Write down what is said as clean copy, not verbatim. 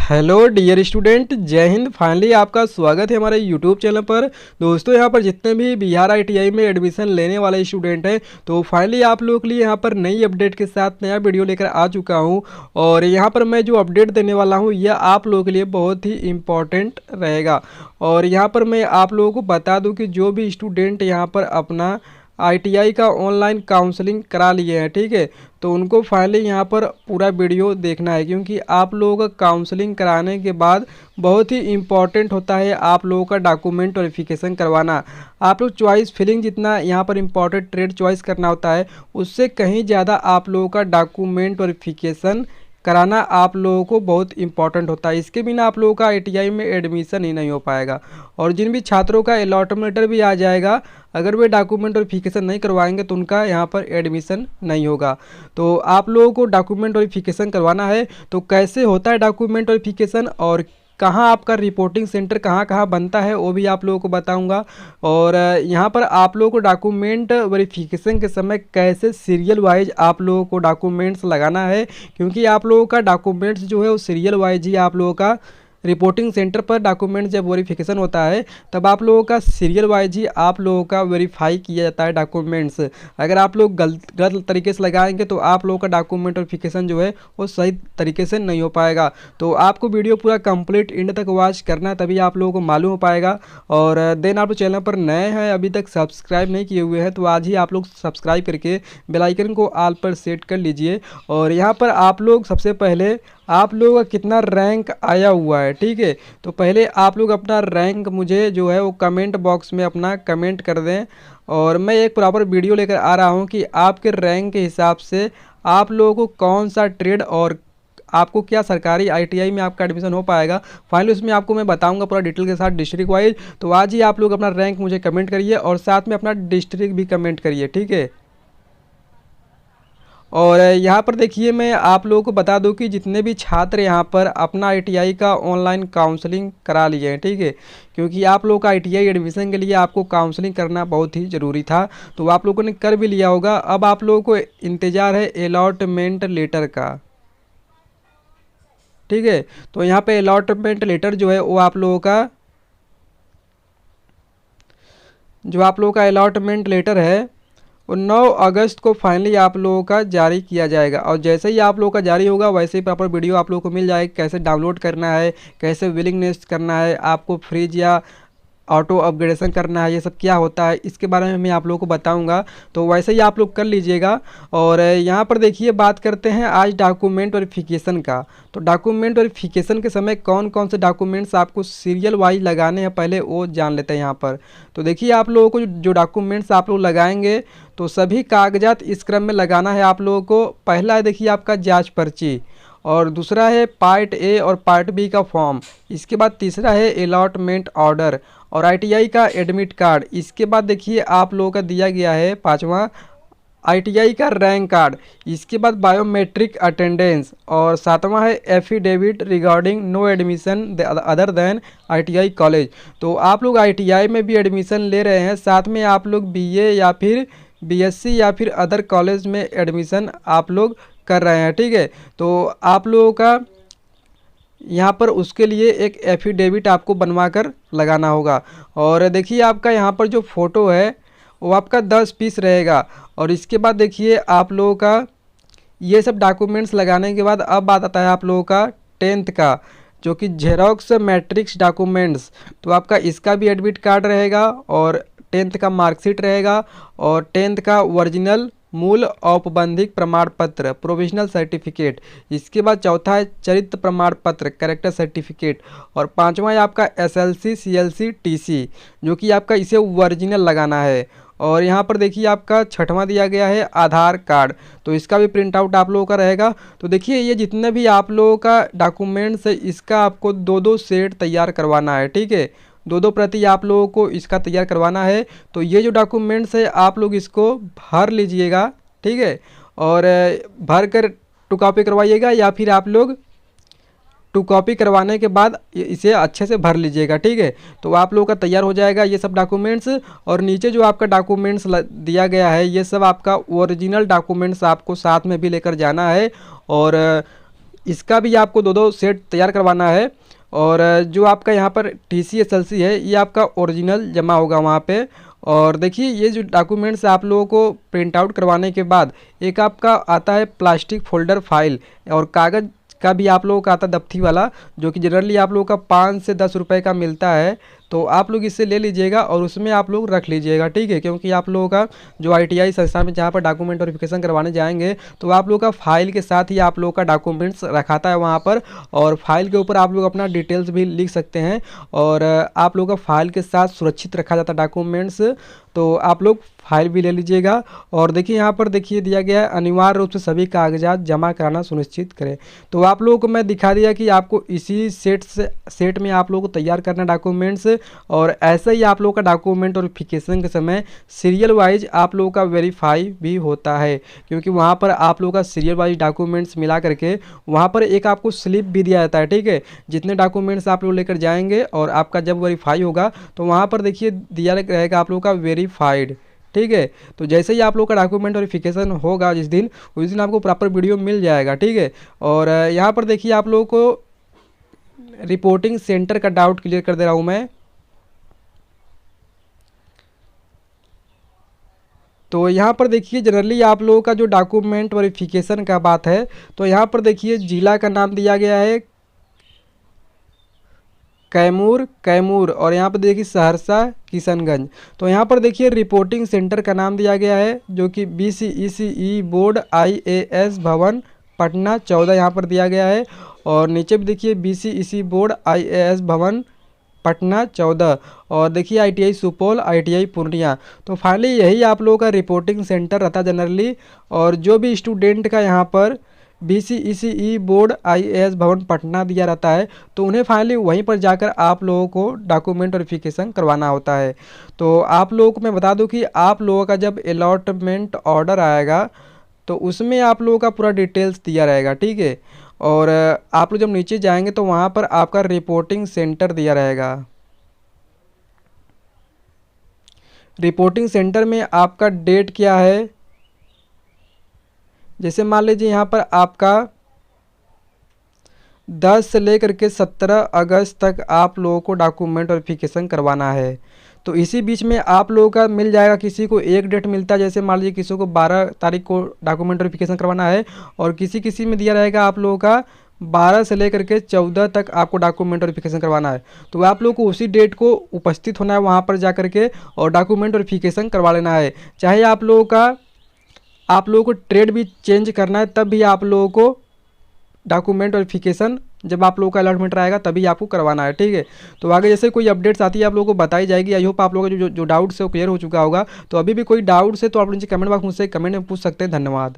Hello dear student, जय Hind. Finally आपका स्वागत है हमारे यूट्यूब चैनल पर। दोस्तों, यहाँ पर जितने भी बिहार आईटीआई में एडमिशन लेने वाले स्टूडेंट हैं, तो फाइनली आप लोगों के लिए यहाँ पर नई अपडेट के साथ नया वीडियो लेकर आ चुका हूँ। और यहाँ पर मैं जो अपडेट देने वाला हूँ यह आप लोगों के लिए बहुत ही इम्पॉर्टेंट रहेगा। और यहाँ पर मैं आप लोगों को बता दूँ कि जो भी स्टूडेंट यहाँ पर अपना आईटीआई का ऑनलाइन काउंसलिंग करा लिए हैं, ठीक है, तो उनको फाइनली यहाँ पर पूरा वीडियो देखना है, क्योंकि आप लोगों का काउंसलिंग कराने के बाद बहुत ही इम्पॉर्टेंट होता है आप लोगों का डॉक्यूमेंट वेरिफिकेशन करवाना। आप लोग चॉइस फिलिंग जितना यहाँ पर इम्पॉर्टेंट ट्रेड चॉइस करना होता है, उससे कहीं ज़्यादा आप लोगों का डॉक्यूमेंट वेरिफिकेशन कराना आप लोगों को बहुत इंपॉर्टेंट होता है। इसके बिना आप लोगों का आईटीआई में एडमिशन ही नहीं हो पाएगा। और जिन भी छात्रों का अलॉटमेंट लेटर भी आ जाएगा, अगर वे डॉक्यूमेंट वेरिफिकेशन नहीं करवाएंगे तो उनका यहाँ पर एडमिशन नहीं होगा। तो आप लोगों को डॉक्यूमेंट वेरिफिकेशन करवाना है। तो कैसे होता है डॉक्यूमेंट वेरिफिकेशन और कहाँ आपका रिपोर्टिंग सेंटर कहाँ कहाँ बनता है वो भी आप लोगों को बताऊंगा। और यहाँ पर आप लोगों को डॉक्यूमेंट वेरिफिकेशन के समय कैसे सीरियल वाइज आप लोगों को डॉक्यूमेंट्स लगाना है, क्योंकि आप लोगों का डॉक्यूमेंट्स जो है वो सीरियल वाइज ही आप लोगों का रिपोर्टिंग सेंटर पर डॉक्यूमेंट जब वेरिफिकेशन होता है तब आप लोगों का सीरियल वाइज ही आप लोगों का वेरीफाई किया जाता है डॉक्यूमेंट्स। अगर आप लोग गलत तरीके से लगाएंगे तो आप लोगों का डॉक्यूमेंट वेरिफिकेशन जो है वो सही तरीके से नहीं हो पाएगा। तो आपको वीडियो पूरा कंप्लीट एंड तक वॉच करना है, तभी आप लोगों को मालूम हो पाएगा। और देन आप चैनल पर नए हैं, अभी तक सब्सक्राइब नहीं किए हुए हैं, तो आज ही आप लोग सब्सक्राइब करके बेल आइकन को ऑल पर सेट कर लीजिए। और यहाँ पर आप लोग सबसे पहले आप लोगों का कितना रैंक आया हुआ है, ठीक है, तो पहले आप लोग अपना रैंक मुझे जो है वो कमेंट बॉक्स में अपना कमेंट कर दें। और मैं एक प्रॉपर वीडियो लेकर आ रहा हूँ कि आपके रैंक के हिसाब से आप लोगों को कौन सा ट्रेड और आपको क्या सरकारी आईटीआई में आपका एडमिशन हो पाएगा। फाइनली उसमें आपको मैं बताऊंगा पूरा डिटेल के साथ डिस्ट्रिक्ट वाइज। तो आज ही आप लोग अपना रैंक मुझे कमेंट करिए और साथ में अपना डिस्ट्रिक्ट भी कमेंट करिए, ठीक है। और यहाँ पर देखिए, मैं आप लोगों को बता दूं कि जितने भी छात्र यहाँ पर अपना आईटीआई का ऑनलाइन काउंसलिंग करा लिए हैं, ठीक है, क्योंकि आप लोगों का आईटीआई एडमिशन के लिए आपको काउंसलिंग करना बहुत ही ज़रूरी था, तो आप लोगों ने कर भी लिया होगा। अब आप लोगों को इंतज़ार है अलॉटमेंट लेटर का, ठीक है। तो यहाँ पे अलॉटमेंट लेटर जो है वो आप लोगों का अलॉटमेंट लेटर है वो 9 अगस्त को फाइनली आप लोगों का जारी किया जाएगा। और जैसे ही आप लोगों का जारी होगा वैसे ही प्रॉपर वीडियो आप लोगों को मिल जाएगी, कैसे डाउनलोड करना है, कैसे विलिंगनेस करना है, आपको फ्रीज या ऑटो अपग्रेडेशन करना है, ये सब क्या होता है इसके बारे में मैं आप लोगों को बताऊंगा। तो वैसे ही आप लोग कर लीजिएगा। और यहाँ पर देखिए, बात करते हैं आज डॉक्यूमेंट वेरिफिकेशन का। तो डॉक्यूमेंट वेरिफिकेशन के समय कौन कौन से डॉक्यूमेंट्स आपको सीरियल वाइज लगाने हैं पहले वो जान लेते हैं यहाँ पर। तो देखिए, आप लोगों को जो डॉक्यूमेंट्स आप लोग लगाएंगे तो सभी कागजात इस क्रम में लगाना है आप लोगों को। पहला है देखिए आपका जाँच पर्ची, और दूसरा है पार्ट ए और पार्ट बी का फॉर्म, इसके बाद तीसरा है अलॉटमेंट ऑर्डर और आईटीआई का एडमिट कार्ड। इसके बाद देखिए आप लोगों का दिया गया है पांचवा आईटीआई का रैंक कार्ड, इसके बाद बायोमेट्रिक अटेंडेंस, और सातवां है affidavit regarding no admission other than ITI college. तो आप लोग आईटीआई में भी एडमिशन ले रहे हैं, साथ में आप लोग बीए या फिर बीएससी या फिर अदर कॉलेज में एडमिशन आप लोग कर रहे हैं, ठीक है। तो आप लोगों का यहाँ पर उसके लिए एक एफिडेविट आपको बनवा कर लगाना होगा। और देखिए आपका यहाँ पर जो फ़ोटो है वो आपका 10 पीस रहेगा। और इसके बाद देखिए आप लोगों का ये सब डॉक्यूमेंट्स लगाने के बाद अब बात आता है आप लोगों का 10th का, जो कि जेरोक्स मैट्रिक्स डॉक्यूमेंट्स। तो आपका इसका भी एडमिट कार्ड रहेगा और 10th का मार्कशीट रहेगा और 10th का ओरिजिनल मूल औपबंधिक प्रमाण पत्र प्रोविजनल सर्टिफिकेट। इसके बाद चौथा है चरित्र प्रमाण पत्र कैरेक्टर सर्टिफिकेट, और पांचवा है आपका एसएलसी सीएलसी टीसी, जो कि आपका इसे ओरिजिनल लगाना है। और यहाँ पर देखिए आपका छठवां दिया गया है आधार कार्ड, तो इसका भी प्रिंट आउट आप लोगों का रहेगा। तो देखिए ये जितने भी आप लोगों का डॉक्यूमेंट्स है इसका आपको 2-2 सेट तैयार करवाना है, ठीक है, 2-2 प्रति आप लोगों को इसका तैयार करवाना है। तो ये जो डॉक्यूमेंट्स है आप लोग इसको भर लीजिएगा, ठीक है, और भर कर 2 कॉपी करवाइएगा या फिर आप लोग 2 कॉपी करवाने के बाद इसे अच्छे से भर लीजिएगा, ठीक है। तो आप लोगों का तैयार हो जाएगा ये सब डॉक्यूमेंट्स। और नीचे जो आपका डॉक्यूमेंट्स दिया गया है ये सब आपका ओरिजिनल डॉक्यूमेंट्स आपको साथ में भी लेकर जाना है। और इसका भी आपको दो दो सेट तैयार करवाना है। और जो आपका यहाँ पर TCSLC है ये आपका ओरिजिनल जमा होगा वहाँ पे। और देखिए ये जो डॉक्यूमेंट्स आप लोगों को प्रिंट आउट करवाने के बाद एक आपका आता है प्लास्टिक फोल्डर फाइल, और कागज़ का भी आप लोगों का आता है दफ्ती वाला, जो कि जनरली आप लोगों का 5 से 10 रुपए का मिलता है। तो आप लोग इससे ले लीजिएगा और उसमें आप लोग रख लीजिएगा, ठीक है। क्योंकि आप लोगों का जो ITI संस्था में जहाँ पर डॉक्यूमेंट वेरिफिकेशन करवाने जाएंगे तो आप लोगों का फाइल के साथ ही आप लोगों का डॉक्यूमेंट्स रखाता है वहाँ पर, और फाइल के ऊपर आप लोग अपना डिटेल्स भी लिख सकते हैं। और आप लोगों का फाइल के साथ सुरक्षित रखा जाता है डॉक्यूमेंट्स, तो आप लोग फाइल भी ले लीजिएगा। और देखिए यहाँ पर देखिए दिया गया है अनिवार्य रूप से सभी कागजात जमा कराना सुनिश्चित करें। तो आप लोगों को मैं दिखा दिया कि आपको इसी सेट में आप लोगों को तैयार करना डॉक्यूमेंट्स। और ऐसे ही आप लोगों का डॉक्यूमेंट वेरिफिकेशन के समय सीरियल वाइज आप लोगों का वेरीफाई भी होता है, क्योंकि वहाँ पर आप लोगों का सीरियल वाइज डॉक्यूमेंट्स मिला करके वहाँ पर एक आपको स्लिप भी दिया जाता है, ठीक है। जितने डॉक्यूमेंट्स आप लोग लेकर जाएंगे और आपका जब वेरीफाई होगा तो वहाँ पर देखिए दिया रहेगा आप लोगों का वेरीफाइड, ठीक है। तो जैसे ही आप लोग का डॉक्यूमेंट वेरिफिकेशन होगा जिस दिन, उस दिन आपको प्रॉपर वीडियो मिल जाएगा, ठीक है। और यहाँ पर देखिए आप लोगों को रिपोर्टिंग सेंटर का डाउट क्लियर कर दे रहा हूँ मैं। तो यहाँ पर देखिए जनरली आप लोगों का जो डॉक्यूमेंट वेरिफिकेशन का बात है, तो यहाँ पर देखिए जिला का नाम दिया गया है कैमूर, और यहाँ पर देखिए सहरसा किशनगंज। तो यहाँ पर देखिए रिपोर्टिंग सेंटर का नाम दिया गया है जो कि BCECE बोर्ड IAS भवन पटना 14 यहाँ पर दिया गया है। और नीचे भी देखिए BCECE बोर्ड IAS भवन पटना 14, और देखिए ITI सुपौल, ITI पूर्णिया। तो फाइनली यही आप लोगों का रिपोर्टिंग सेंटर रहता है जनरली। और जो भी स्टूडेंट का यहाँ पर BCECE बोर्ड IAS भवन पटना दिया रहता है तो उन्हें फाइनली वहीं पर जाकर आप लोगों को डॉक्यूमेंट वेरिफिकेशन करवाना होता है। तो आप लोगों को मैं बता दूं कि आप लोगों का जब अलॉटमेंट ऑर्डर आएगा तो उसमें आप लोगों का पूरा डिटेल्स दिया रहेगा, ठीक है। और आप लोग जब नीचे जाएंगे तो वहाँ पर आपका रिपोर्टिंग सेंटर दिया रहेगा। रिपोर्टिंग सेंटर में आपका डेट क्या है, जैसे मान लीजिए यहाँ पर आपका 10 से लेकर के 17 अगस्त तक आप लोगों को डॉक्यूमेंट वेरिफिकेशन करवाना है। तो इसी बीच में आप लोगों का मिल जाएगा, किसी को एक डेट मिलता है, जैसे मान लीजिए किसी को 12 तारीख को डॉक्यूमेंट वेरिफिकेशन करवाना है, और किसी में दिया रहेगा आप लोगों का 12 से लेकर के 14 तक आपको डॉक्यूमेंट वेरिफिकेशन करवाना है। तो आप लोग को उसी डेट को उपस्थित होना है वहाँ पर जा करके और डॉक्यूमेंट वेरिफिकेशन करवा लेना है। चाहे आप लोगों को ट्रेड भी चेंज करना है तब भी आप लोगों को डॉक्यूमेंट वेरिफिकेशन जब आप लोगों का अलॉटमेंट आएगा तभी आपको करवाना है, ठीक है। तो आगे जैसे कोई अपडेट्स आती है आप लोगों को बताई जाएगी। आई होप आप लोगों का जो डाउट्स है वो क्लियर हो चुका होगा। तो अभी भी कोई डाउट्स है तो आप नीचे कमेंट बॉक्स मुझसे कमेंट में पूछ सकते हैं। धन्यवाद।